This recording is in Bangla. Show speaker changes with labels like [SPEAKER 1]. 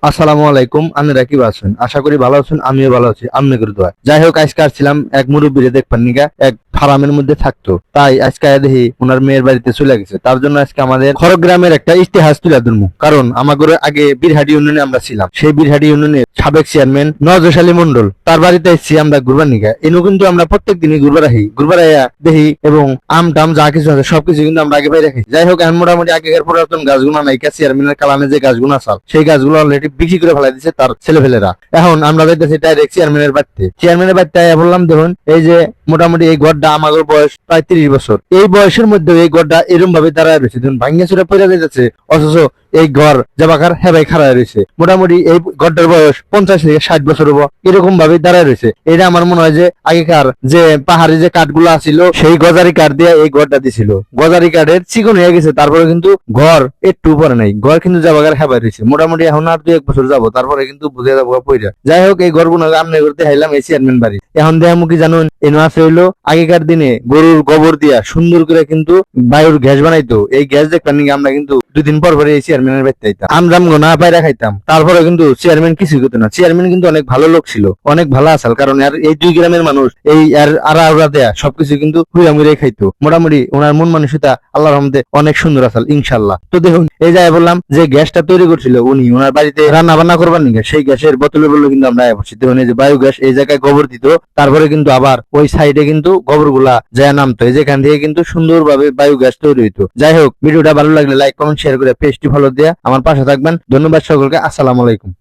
[SPEAKER 1] আসসালামু আলাইকুম। আপনারা কি আছেন? আশা করি ভালো আছেন। আমিও ভালো আছি আপনাদের দোয়া। যাই হোক, আজকে আসছিলাম এক মুরব্বীরে দেখবার নিগা, এক ফার্মের মধ্যে থাকতো। তাই আজকে দেখি ওনার মেয়ের বাড়িতে চলে গেছে। তার জন্য আজকে আমাদের খড়গ্রামের একটা ইতিহাস তুলে ধরবো। কারণ আমাদের আগে বীরহাটি ইউনিয়নে আমরা ছিলাম। সেই বীরহাটি ইউনিয়নের সাবেক চেয়ারম্যান নজর আলী মন্ডল, তার বাড়িতে এসেছি আমরা ঘুরবার নিগা। এনু কিন্তু আমরা প্রত্যেক দিনই ঘুরবার আহি, ঘুরবার আইয়া দেখি এবং আম টাম যা কিছু আছে সবকিছু কিন্তু আমরা আগে বাইরে রাখি। যাই হোক, এখন মোটামুটি আগেকার পুরাতন গাছগুলো নাইকা, চেয়ারম্যানের কালামে যে গাছগুলো আসাল সেই গাছগুলো অলরেডি বিক্রি করে ফেলাই দিচ্ছে তার ছেলেপেলেরা। এখন আমরা যাইতেছি ডাইরেক্ট চেয়ারম্যানের বাড়িতে। চেয়ারম্যানের বাড়িতে বললাম, দেখুন এই যে মোটামুটি এই গড়টা আমাদের বয়স প্রায় 30 বছর। এই বয়সের মধ্যে এই গড়টা এরকম ভাবে দাঁড়ায় রয়েছে, দেখুন ভাঙ্গা চুরা পড়ে যাচ্ছে, অথচ এই ঘর যাবাকার হেবাই খাড়ায় রয়েছে। মোটামুটি এই গড়টার বয়স 50 থেকে 60 বছর হবো, এরকম ভাবে দাঁড়ায় রয়েছে। এটা আমার মনে হয় যে আগেকার যে পাহাড়ি যে কাঠগুলো ছিল সেই গজারি কাঠ দিয়ে এই ঘরটা দিছিল। গজারি কাঠের চিকন হয়ে গেছে, তারপরে কিন্তু ঘর একটু পরে নাই, ঘর কিন্তু যাবাকার হেবাই রয়েছে। মোটামুটি এখন আর 2-1 বছর যাবো, তারপরে কিন্তু বুঝে যাবো পইরা। যাই হোক, এই ঘরগুলো আমনে করতে হাইলাম এই চেয়ারম্যান বাড়ি। এখন দেখামু কি জানুন, এনো আছে হইলো আগেকার দিনে গরুর গোবর দিয়া সুন্দর করে কিন্তু বায়ুর গ্যাস বানাইতো। এই গ্যাস দেখবার নিয়ে আমরা কিন্তু 2 দিন পর পরে এই চেয়ারম্যানের বাড়িতে আইতাম, আমরাম না পায়রা খাইতাম। তারপরে কিন্তু চেয়ারম্যান কিছুই করতো না। চেয়ারম্যান কিন্তু অনেক ভালো লোক ছিল, অনেক ভালো আসাল। কারণ এই 2 গ্রামের মানুষ এই আড়া দেয়া সবকিছু কিন্তু হুইয়া মুড়ে খাইতো। মোটামুটি ওনার মন মানসিকতা আল্লাহর রহমতে অনেক সুন্দর আসাল, ইনশাল্লাহ। তো দেখুন, এই যাই বললাম যে গ্যাসটা তৈরি করছিল উনি ওনার বাড়িতে রান্না বান্না করবার নিগে, সেই গ্যাসের বোতলে বললো কিন্তু আমরা আয়া পড়ছি। দেখুন এই যে বায়ু গ্যাস, এই জায়গায় গোবর দিত, তারপরে কিন্তু আবার ওই সাইডে কিন্তু গোবর গুলা যায় নামতো, যেখান থেকে কিন্তু সুন্দরভাবে বায়ু গ্যাস তৈরি হইতো। যাই হোক, ভিডিওটা ভালো লাগলে লাইক কমেন্ট শেয়ার করে পেজটি ফলো দিয়ে আমার পাশে থাকবেন। ধন্যবাদ সকলকে। আসসালামু আলাইকুম।